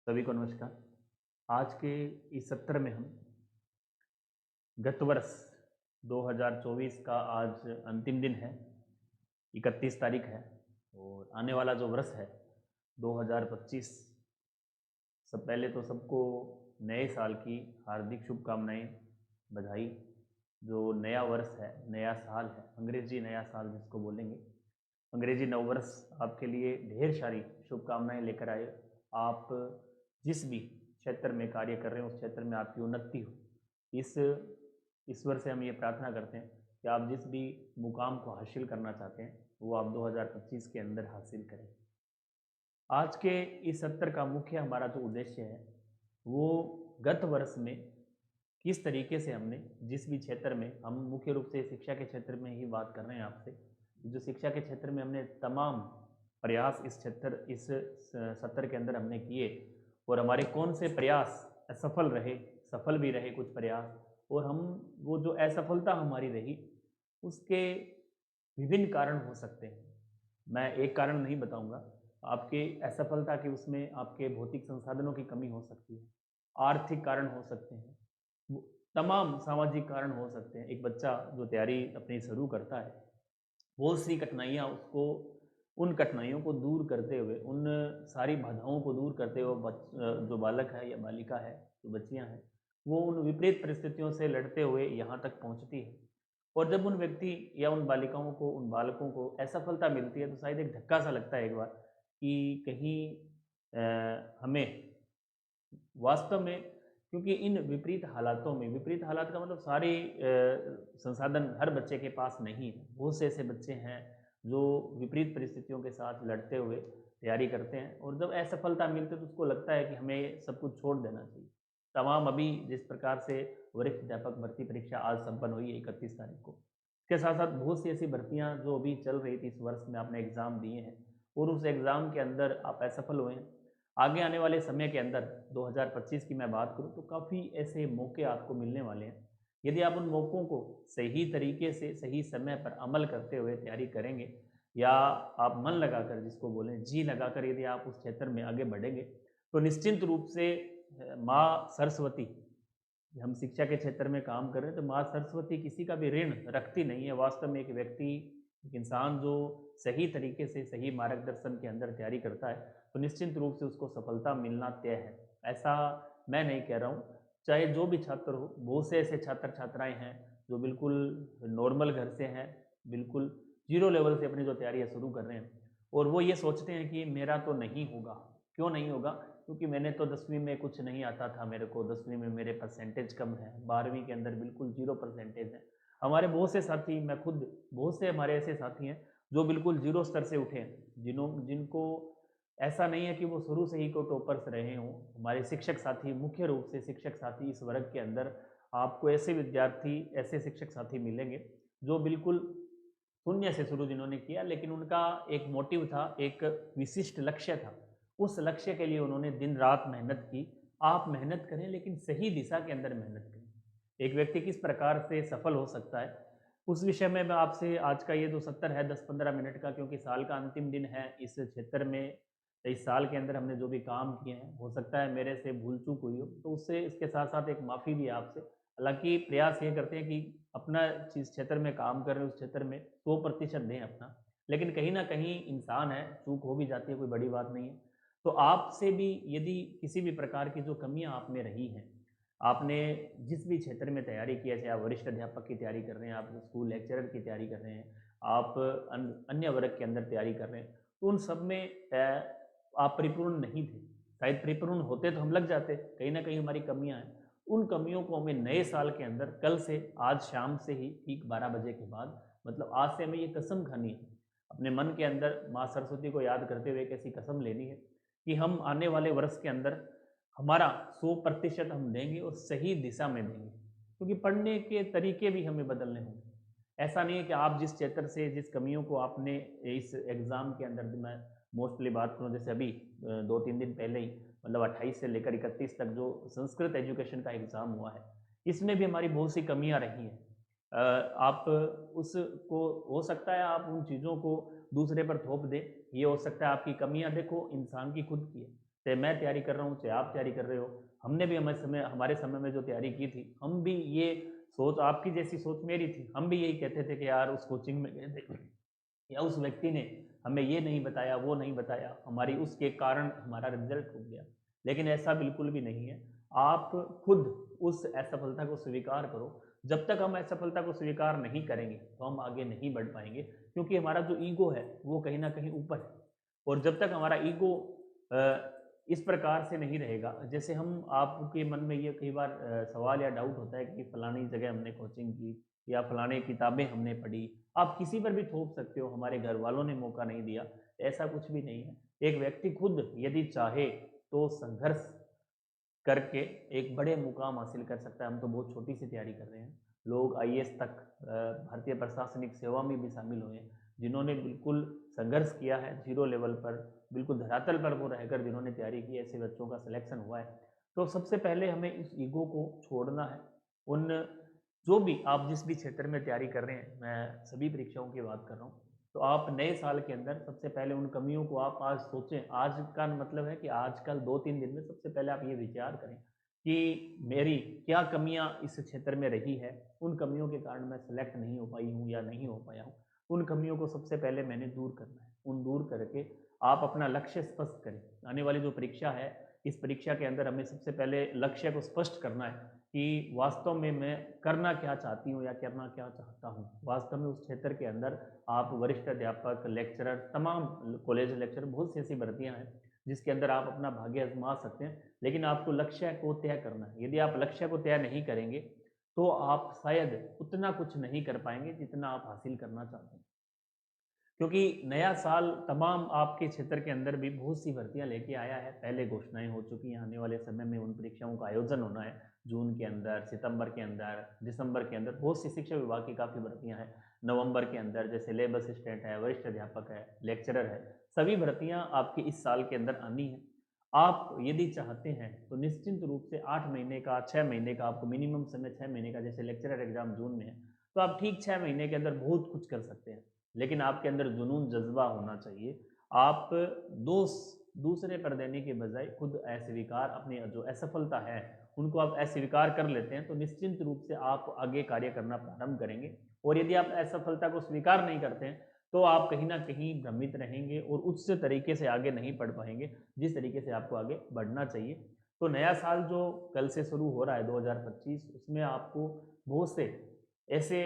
सभी को नमस्कार। आज के इस सत्र में हम गत वर्ष 2024 का आज अंतिम दिन है, 31 तारीख है और आने वाला जो वर्ष है 2025। सब पहले तो सबको नए साल की हार्दिक शुभकामनाएं, बधाई। जो नया वर्ष है, नया साल है, अंग्रेजी नया साल जिसको बोलेंगे, अंग्रेजी नववर्ष आपके लिए ढेर सारी शुभकामनाएं लेकर आए। आप जिस भी क्षेत्र में कार्य कर रहे हैं उस क्षेत्र में आपकी उन्नति हो। इस ईश्वर से हम ये प्रार्थना करते हैं कि आप जिस भी मुकाम को हासिल करना चाहते हैं वो आप 2025 के अंदर हासिल करें। आज के इस सत्र का मुख्य हमारा जो उद्देश्य है वो गत वर्ष में किस तरीके से हमने जिस भी क्षेत्र में, हम मुख्य रूप से शिक्षा के क्षेत्र में ही बात कर रहे हैं आपसे, जो शिक्षा के क्षेत्र में हमने तमाम प्रयास इस सत्र के अंदर हमने किए और हमारे कौन से प्रयास असफल रहे, सफल भी रहे कुछ प्रयास, और हम वो जो असफलता हमारी रही उसके विभिन्न कारण हो सकते हैं। मैं एक कारण नहीं बताऊंगा, आपके असफलता के उसमें आपके भौतिक संसाधनों की कमी हो सकती है, आर्थिक कारण हो सकते हैं, तमाम सामाजिक कारण हो सकते हैं। एक बच्चा जो तैयारी अपनी शुरू करता है, बहुत सी कठिनाइयाँ उसको, उन कठिनाइयों को दूर करते हुए, उन सारी बाधाओं को दूर करते हुए जो बालक है या बालिका है, जो बच्चियाँ हैं, वो उन विपरीत परिस्थितियों से लड़ते हुए यहाँ तक पहुँचती है। और जब उन व्यक्ति या उन बालिकाओं को, उन बालकों को असफलता मिलती है तो शायद एक धक्का सा लगता है एक बार कि कहीं हमें वास्तव में, क्योंकि इन विपरीत हालातों में, विपरीत हालात का मतलब सारे संसाधन हर बच्चे के पास नहीं है। बहुत से ऐसे बच्चे हैं जो विपरीत परिस्थितियों के साथ लड़ते हुए तैयारी करते हैं और जब असफलता मिलती है तो उसको लगता है कि हमें सब कुछ छोड़ देना चाहिए। तमाम अभी जिस प्रकार से वरिष्ठ अध्यापक भर्ती परीक्षा आज संपन्न हुई है 31 तारीख को, इसके साथ साथ बहुत सी ऐसी भर्तियां जो अभी चल रही थी, इस वर्ष में आपने एग्ज़ाम दिए हैं और उस एग्ज़ाम के अंदर आप असफल हुए हैं। आगे आने वाले समय के अंदर 2025 की मैं बात करूं तो काफ़ी ऐसे मौके आपको मिलने वाले हैं। यदि आप उन मौक़ों को सही तरीके से, सही समय पर अमल करते हुए तैयारी करेंगे या आप मन लगाकर, जिसको बोलें जी लगाकर, यदि आप उस क्षेत्र में आगे बढ़ेंगे तो निश्चिंत रूप से माँ सरस्वती, हम शिक्षा के क्षेत्र में काम कर रहे हैं तो माँ सरस्वती किसी का भी ऋण रखती नहीं है। वास्तव में एक व्यक्ति, एक इंसान जो सही तरीके से, सही मार्गदर्शन के अंदर तैयारी करता है तो निश्चित रूप से उसको सफलता मिलना तय है। ऐसा मैं नहीं कह रहा हूँ, चाहे जो भी छात्र हो, बहुत से ऐसे छात्र छात्राएं हैं जो बिल्कुल नॉर्मल घर से हैं, बिल्कुल जीरो लेवल से अपनी जो तैयारियाँ शुरू कर रहे हैं और वो ये सोचते हैं कि मेरा तो नहीं होगा। क्यों नहीं होगा? क्योंकि मैंने तो 10वीं में कुछ नहीं आता था, मेरे को 10वीं में मेरे परसेंटेज कम है, 12वीं के अंदर बिल्कुल जीरो परसेंटेज है। हमारे बहुत से साथी, मैं खुद, बहुत से हमारे ऐसे साथी हैं जो बिल्कुल जीरो स्तर से उठे हैं, जिनको ऐसा नहीं है कि वो शुरू से ही को टॉपर्स रहे हों। हमारे शिक्षक साथी, मुख्य रूप से शिक्षक साथी, इस वर्ग के अंदर आपको ऐसे विद्यार्थी, ऐसे शिक्षक साथी मिलेंगे जो बिल्कुल शून्य से शुरू जिन्होंने किया, लेकिन उनका एक मोटिव था, एक विशिष्ट लक्ष्य था। उस लक्ष्य के लिए उन्होंने दिन रात मेहनत की। आप मेहनत करें लेकिन सही दिशा के अंदर मेहनत करें। एक व्यक्ति किस प्रकार से सफल हो सकता है, उस विषय में मैं आपसे आज का ये जो सत्र है 10-15 मिनट का, क्योंकि साल का अंतिम दिन है, इस क्षेत्र में इस साल के अंदर हमने जो भी काम किए हैं, हो सकता है मेरे से भूल चूक हुई हो तो उससे, इसके साथ साथ एक माफ़ी भी है आपसे। हालांकि प्रयास ये करते हैं कि अपना जिस क्षेत्र में काम कर रहे हैं उस क्षेत्र में 100% दें अपना, लेकिन कहीं ना कहीं इंसान है, चूक हो भी जाती है, कोई बड़ी बात नहीं है। तो आपसे भी यदि किसी भी प्रकार की जो कमियां आप में रही हैं, आपने जिस भी क्षेत्र में तैयारी की है, चाहे आप वरिष्ठ अध्यापक की तैयारी कर रहे हैं, आप स्कूल लेक्चरर की तैयारी कर रहे हैं, आप अन्य वर्ग के अंदर तैयारी कर रहे हैं, तो उन सब में आप परिपूर्ण नहीं थे। शायद परिपूर्ण होते तो हम लग जाते, कहीं ना कहीं हमारी कमियां हैं। उन कमियों को हमें नए साल के अंदर, कल से, आज शाम से ही ठीक 12 बजे के बाद, मतलब आज से हमें ये कसम खानी है, अपने मन के अंदर माँ सरस्वती को याद करते हुए एक ऐसी कसम लेनी है कि हम आने वाले वर्ष के अंदर हमारा 100% हम देंगे और सही दिशा में देंगे, क्योंकि पढ़ने के तरीके भी हमें बदलने होंगे। ऐसा नहीं है कि आप जिस क्षेत्र से, जिस कमियों को आपने इस एग्ज़ाम के अंदर, मैं मोस्टली बात करूं, जैसे अभी 2-3 दिन पहले ही, मतलब 28 से लेकर 31 तक जो संस्कृत एजुकेशन का एग्ज़ाम हुआ है, इसमें भी हमारी बहुत सी कमियां रही हैं। आप उसको, हो सकता है आप उन चीज़ों को दूसरे पर थोप दें, ये हो सकता है आपकी कमियां, देखो इंसान की खुद की है। चाहे मैं तैयारी कर रहा हूँ, चाहे आप तैयारी कर रहे हो, हमने भी हमारे समय में जो तैयारी की थी, हम भी ये सोच, आपकी जैसी सोच मेरी थी, हम भी यही कहते थे कि यार उस कोचिंग में गए थे या उस व्यक्ति ने हमें ये नहीं बताया, वो नहीं बताया, हमारी उसके कारण हमारा रिजल्ट रुक गया। लेकिन ऐसा बिल्कुल भी नहीं है। आप खुद उस असफलता को स्वीकार करो। जब तक हम असफलता को स्वीकार नहीं करेंगे तो हम आगे नहीं बढ़ पाएंगे, क्योंकि हमारा जो ईगो है वो कहीं ना कहीं ऊपर है। और जब तक हमारा ईगो इस प्रकार से नहीं रहेगा, जैसे हम, आपके मन में ये कई बार सवाल या डाउट होता है कि फलानी जगह हमने कोचिंग की या फलाने किताबें हमने पढ़ी, आप किसी पर भी थोप सकते हो, हमारे घर वालों ने मौका नहीं दिया, ऐसा कुछ भी नहीं है। एक व्यक्ति खुद यदि चाहे तो संघर्ष करके एक बड़े मुकाम हासिल कर सकता है। हम तो बहुत छोटी सी तैयारी कर रहे हैं, लोग आईएएस तक, भारतीय प्रशासनिक सेवा में भी शामिल हुए हैं, जिन्होंने बिल्कुल संघर्ष किया है जीरो लेवल पर, बिल्कुल धरातल पर वो रहकर जिन्होंने तैयारी की, ऐसे बच्चों का सिलेक्शन हुआ है। तो सबसे पहले हमें इस ईगो को छोड़ना है। उन, जो भी आप जिस भी क्षेत्र में तैयारी कर रहे हैं, मैं सभी परीक्षाओं की बात कर रहा हूँ, तो आप नए साल के अंदर सबसे पहले उन कमियों को आप आज सोचें। आज का मतलब है कि आजकल 2-3 दिन में सबसे पहले आप ये विचार करें कि मेरी क्या कमियां इस क्षेत्र में रही है, उन कमियों के कारण मैं सेलेक्ट नहीं हो पाई हूँ या नहीं हो पाया हूँ, उन कमियों को सबसे पहले मैंने दूर करना है। उन दूर करके आप अपना लक्ष्य स्पष्ट करें। आने वाली जो परीक्षा है, इस परीक्षा के अंदर हमें सबसे पहले लक्ष्य को स्पष्ट करना है कि वास्तव में मैं करना क्या चाहती हूँ या करना क्या चाहता हूँ। वास्तव में उस क्षेत्र के अंदर आप वरिष्ठ अध्यापक, लेक्चरर, तमाम कॉलेज लेक्चरर, बहुत सी ऐसी भर्तियाँ हैं जिसके अंदर आप अपना भाग्य आजमा सकते हैं, लेकिन आपको लक्ष्य को तय करना है। यदि आप लक्ष्य को तय नहीं करेंगे तो आप शायद उतना कुछ नहीं कर पाएंगे जितना आप हासिल करना चाहते हैं। क्योंकि नया साल तमाम आपके क्षेत्र के अंदर भी बहुत सी भर्तियां लेके आया है, पहले घोषणाएं हो चुकी हैं, आने वाले समय में उन परीक्षाओं का आयोजन होना है, जून के अंदर, सितंबर के अंदर, दिसंबर के अंदर बहुत सी शिक्षा विभाग की काफ़ी भर्तियां हैं, नवंबर के अंदर जैसे लेब असिस्टेंट है, वरिष्ठ अध्यापक है, लेक्चरर है, सभी भर्तियां आपकी इस साल के अंदर आनी है। आप यदि चाहते हैं तो निश्चिंत रूप से 8 महीने का, 6 महीने का, आपको मिनिमम समय 6 महीने का, जैसे लेक्चरर एग्जाम जून में है, तो आप ठीक 6 महीने के अंदर बहुत कुछ कर सकते हैं। लेकिन आपके अंदर जुनून, जज्बा होना चाहिए। आप दोष दूसरे पर देने के बजाय खुद अस्वीकार, अपनी जो असफलता है उनको आप अस्वीकार कर लेते हैं, तो निश्चिंत रूप से आप आगे कार्य करना प्रारंभ करेंगे। और यदि आप असफलता को स्वीकार नहीं करते हैं तो आप कहीं ना कहीं भ्रमित रहेंगे और उस तरीके से आगे नहीं बढ़ पाएंगे जिस तरीके से आपको आगे बढ़ना चाहिए। तो नया साल जो कल से शुरू हो रहा है 2025, उसमें आपको बहुत से ऐसे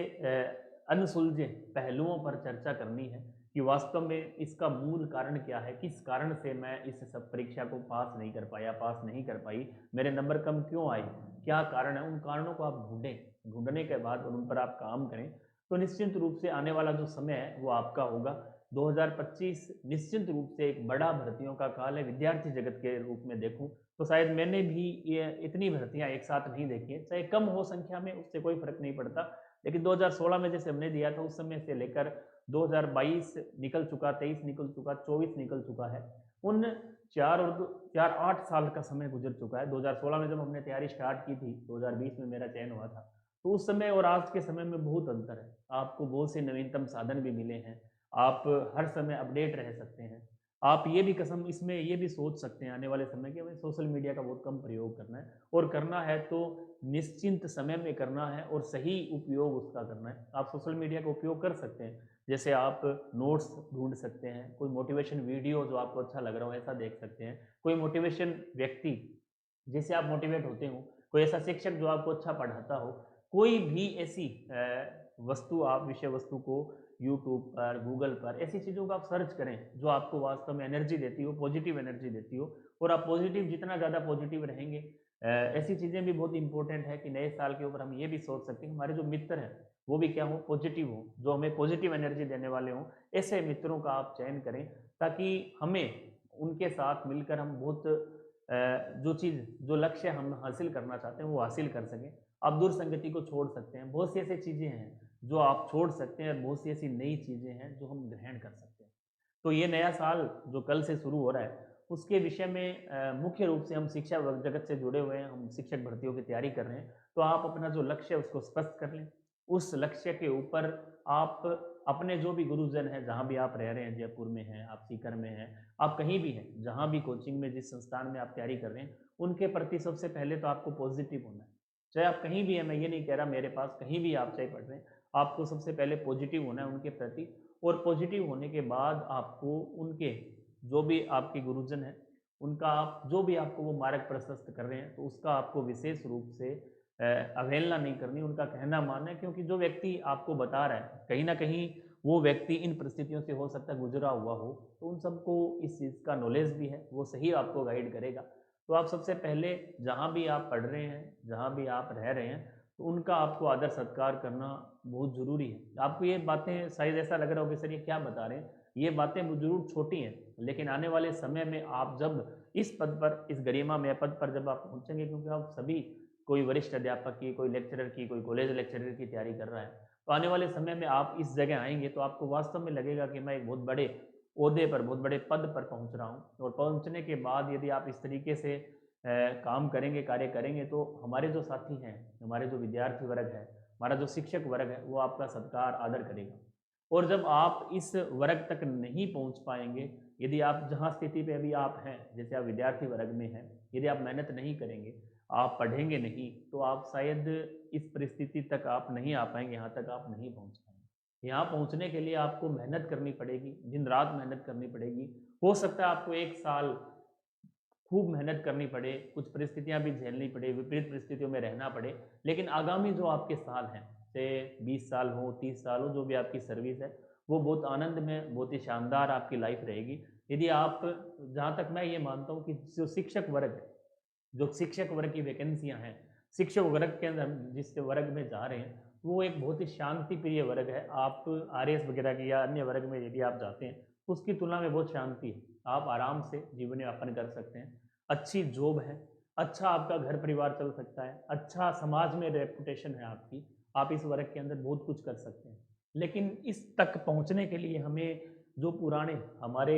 अनसुलझे पहलुओं पर चर्चा करनी है कि वास्तव में इसका मूल कारण क्या है, किस कारण से मैं इस सब परीक्षा को पास नहीं कर पाया, पास नहीं कर पाई, मेरे नंबर कम क्यों आए, क्या कारण है। उन कारणों को आप ढूंढें, ढूंढने के बाद उन पर आप काम करें, तो निश्चित रूप से आने वाला जो समय है वो आपका होगा। 2025 निश्चित रूप से एक बड़ा भर्तियों का काल है। विद्यार्थी जगत के रूप में देखूं तो शायद मैंने भी ये इतनी भर्तियां एक साथ नहीं देखी है, चाहे कम हो संख्या में, उससे कोई फर्क नहीं पड़ता। लेकिन 2016 में जैसे हमने दिया था, उस समय से लेकर 2022 निकल चुका, 23 निकल चुका, 24 निकल चुका है, उन 8 साल का समय गुजर चुका है। 2016 में जब हमने तैयारी स्टार्ट की थी, 2020 में मेरा चयन हुआ था, तो उस समय और आज के समय में बहुत अंतर है। आपको बहुत से नवीनतम साधन भी मिले हैं, आप हर समय अपडेट रह सकते हैं। आप ये भी कसम इसमें ये भी सोच सकते हैं आने वाले समय के, हमें सोशल मीडिया का बहुत कम प्रयोग करना है, और करना है तो निश्चिंत समय में करना है और सही उपयोग उसका करना है। आप सोशल मीडिया का उपयोग कर सकते हैं, जैसे आप नोट्स ढूंढ सकते हैं, कोई मोटिवेशन वीडियो जो आपको अच्छा लग रहा हो ऐसा देख सकते हैं, कोई मोटिवेशन व्यक्ति जिससे आप मोटिवेट होते हो, कोई ऐसा शिक्षक जो आपको अच्छा पढ़ाता हो, कोई भी ऐसी वस्तु, आप विषय वस्तु को यूट्यूब पर, गूगल पर, ऐसी चीज़ों को आप सर्च करें जो आपको वास्तव में एनर्जी देती हो, पॉजिटिव एनर्जी देती हो। और आप पॉजिटिव, जितना ज़्यादा पॉजिटिव रहेंगे, ऐसी चीज़ें भी बहुत इंपॉर्टेंट है कि नए साल के ऊपर हम ये भी सोच सकते हैं हमारे जो मित्र हैं वो भी क्या हो, पॉजिटिव हो, जो हमें पॉजिटिव एनर्जी देने वाले हों। ऐसे मित्रों का आप चयन करें ताकि हमें उनके साथ मिलकर हम बहुत जो चीज़, जो लक्ष्य हम हासिल करना चाहते हैं वो हासिल कर सकें। आप दूर संगति को छोड़ सकते हैं, बहुत सी ऐसी चीज़ें हैं जो आप छोड़ सकते हैं, और बहुत सी ऐसी नई चीज़ें हैं जो हम ग्रहण कर सकते हैं। तो ये नया साल जो कल से शुरू हो रहा है उसके विषय में मुख्य रूप से हम शिक्षा जगत से जुड़े हुए हैं, हम शिक्षक भर्तियों की तैयारी कर रहे हैं, तो आप अपना जो लक्ष्य है उसको स्पष्ट कर लें। उस लक्ष्य के ऊपर आप अपने जो भी गुरुजन हैं, जहाँ भी आप रह रहे हैं, जयपुर में हैं, आप सीकर में हैं, आप कहीं भी हैं, जहाँ भी कोचिंग में जिस संस्थान में आप तैयारी कर रहे हैं, उनके प्रति सबसे पहले तो आपको पॉजिटिव होना है। चाहे आप कहीं भी हैं, मैं ये नहीं कह रहा मेरे पास, कहीं भी आप चाहे पढ़ रहे हैं, आपको सबसे पहले पॉजिटिव होना है उनके प्रति। और पॉजिटिव होने के बाद आपको उनके जो भी आपके गुरुजन हैं, उनका आप जो भी आपको वो मार्ग प्रशस्त कर रहे हैं, तो उसका आपको विशेष रूप से अवहेलना नहीं करनी, उनका कहना मानना है। क्योंकि जो व्यक्ति आपको बता रहा है, कहीं ना कहीं वो व्यक्ति इन परिस्थितियों से हो सकता है गुजरा हुआ हो, तो उन सबको इस चीज़ का नॉलेज भी है, वो सही आपको गाइड करेगा। तो आप सबसे पहले जहाँ भी आप पढ़ रहे हैं, जहाँ भी आप रह रहे हैं, तो उनका आपको आदर सत्कार करना बहुत ज़रूरी है। आपको ये बातें शायद ऐसा लग रहा हो कि सर ये क्या बता रहे हैं, ये बातें ज़रूर छोटी हैं, लेकिन आने वाले समय में आप जब इस पद पर, इस गरिमामय पद पर जब आप पहुँचेंगे, क्योंकि आप सभी, कोई वरिष्ठ अध्यापक की, कोई लेक्चरर की, कोई कॉलेज लेक्चरर की तैयारी कर रहा है, तो आने वाले समय में आप इस जगह आएंगे तो आपको वास्तव में लगेगा कि मैं एक बहुत बड़े ओहदे पर, बहुत बड़े पद पर पहुंच रहा हूं। और पहुंचने के बाद यदि आप इस तरीके से काम करेंगे, कार्य करेंगे, तो हमारे जो साथी हैं, हमारे जो विद्यार्थी वर्ग है, हमारा जो शिक्षक वर्ग है, वो आपका सत्कार आदर करेगा। और जब आप इस वर्ग तक नहीं पहुंच पाएंगे, यदि आप जहां स्थिति पे अभी आप हैं, जैसे आप विद्यार्थी वर्ग में हैं, यदि आप मेहनत नहीं करेंगे, आप पढ़ेंगे नहीं, तो आप शायद इस परिस्थिति तक आप नहीं आ पाएंगे, यहाँ तक आप नहीं पहुँच पाएंगे। यहाँ पहुँचने के लिए आपको मेहनत करनी पड़ेगी, दिन रात मेहनत करनी पड़ेगी। हो सकता है आपको 1 साल खूब मेहनत करनी पड़े, कुछ परिस्थितियाँ भी झेलनी पड़े, विपरीत परिस्थितियों में रहना पड़े, लेकिन आगामी जो आपके साल हैं, चाहे 20 साल हो, 30 साल हो, जो भी आपकी सर्विस है, वो बहुत आनंद में, बहुत ही शानदार आपकी लाइफ रहेगी। यदि आप, जहाँ तक मैं ये मानता हूँ कि जो शिक्षक वर्ग है, जो शिक्षक वर्ग की वैकेंसियां हैं, शिक्षक वर्ग के अंदर हम जिस वर्ग में जा रहे हैं, वो एक बहुत ही शांति प्रिय वर्ग है। आप आरएएस वगैरह की या अन्य वर्ग में यदि आप जाते हैं, तो उसकी तुलना में बहुत शांति है, आप आराम से जीवन यापन कर सकते हैं, अच्छी जॉब है, अच्छा आपका घर परिवार चल सकता है, अच्छा समाज में रेपुटेशन है आपकी, आप इस वर्ग के अंदर बहुत कुछ कर सकते हैं। लेकिन इस तक पहुंचने के लिए हमें जो पुराने हमारे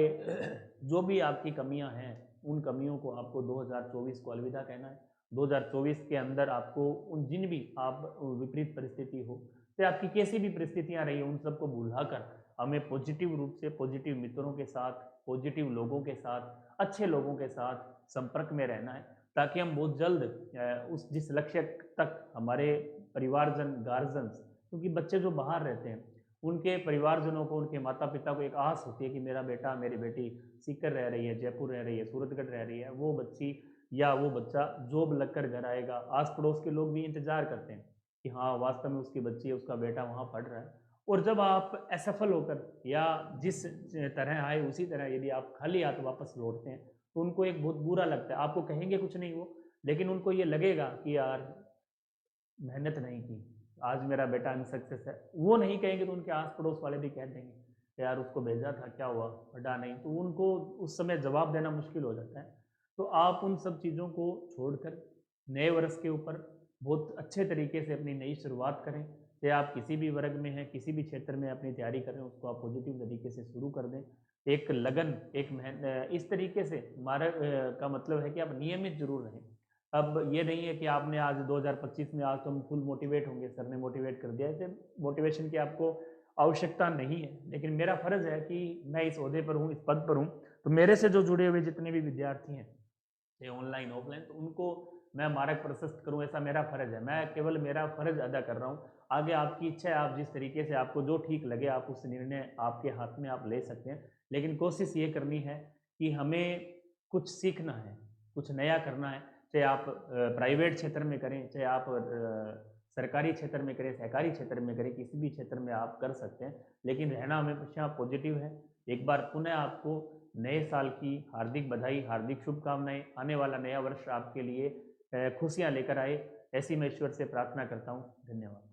जो भी आपकी कमियां हैं, उन कमियों को आपको 2024 को अलविदा कहना है। 2024 के अंदर आपको उन जिन भी आप विपरीत परिस्थिति हो, चाहे आपकी कैसी भी परिस्थितियां रही, उन सबको भुलाकर हमें पॉजिटिव रूप से, पॉजिटिव मित्रों के साथ, पॉजिटिव लोगों के साथ, अच्छे लोगों के साथ संपर्क में रहना है, ताकि हम बहुत जल्द उस जिस लक्ष्य तक हमारे परिवारजन, गार्जियंस, क्योंकि बच्चे जो बाहर रहते हैं, उनके परिवारजनों को, उनके माता पिता को एक आस होती है कि मेरा बेटा, मेरी बेटी सीकर रह रही है, जयपुर रह रही है, सूरतगढ़ रह रही है, वो बच्ची या वो बच्चा जॉब लगकर घर आएगा। आस पड़ोस के लोग भी इंतजार करते हैं कि हाँ वास्तव में उसकी बच्ची, उसका बेटा वहाँ पढ़ रहा है। और जब आप असफल होकर या जिस तरह आए उसी तरह यदि आप खाली हाथ वापस लौटते हैं, तो उनको एक बहुत बुरा लगता है। आपको कहेंगे कुछ नहीं वो, लेकिन उनको ये लगेगा कि यार मेहनत नहीं की, आज मेरा बेटा अनसक्सेस है। वो नहीं कहेंगे तो उनके आस पड़ोस वाले भी कह देंगे यार उसको भेजा था, क्या हुआ, पढ़ा नहीं। तो उनको उस समय जवाब देना मुश्किल हो जाता है। तो आप उन सब चीज़ों को छोड़कर नए वर्ष के ऊपर बहुत अच्छे तरीके से अपनी नई शुरुआत करें। चाहे आप किसी भी वर्ग में हैं, किसी भी क्षेत्र में अपनी तैयारी करें, उसको आप पॉजिटिव तरीके से शुरू कर दें। एक लगन, एक मेहनत, इस तरीके से मार्ग का मतलब है कि आप नियमित जरूर रहें। अब ये नहीं है कि आपने आज 2025 में आज तो हम फुल मोटिवेट होंगे, सर ने मोटिवेट कर दिया, ऐसे मोटिवेशन की आपको आवश्यकता नहीं है। लेकिन मेरा फर्ज है कि मैं इस ओहदे पर हूँ, इस पद पर हूँ, तो मेरे से जो जुड़े हुए जितने भी विद्यार्थी हैं, चाहे ऑनलाइन ऑफलाइन, तो उनको मैं मार्ग प्रशस्त करूँ, ऐसा मेरा फर्ज है। मैं केवल मेरा फर्ज अदा कर रहा हूँ। आगे आपकी इच्छा है, आप जिस तरीके से आपको जो ठीक लगे, आप उस निर्णय आपके हाथ में आप ले सकते हैं। लेकिन कोशिश ये करनी है कि हमें कुछ सीखना है, कुछ नया करना है। चाहे आप प्राइवेट क्षेत्र में करें, चाहे आप सरकारी क्षेत्र में करें, सहकारी क्षेत्र में करें, किसी भी क्षेत्र में आप कर सकते हैं। लेकिन रहना हमेशा पॉजिटिव है। एक बार पुनः आपको नए साल की हार्दिक बधाई, हार्दिक शुभकामनाएं। आने वाला नया वर्ष आपके लिए खुशियां लेकर आए, ऐसी मैं ईश्वर से प्रार्थना करता हूं। धन्यवाद।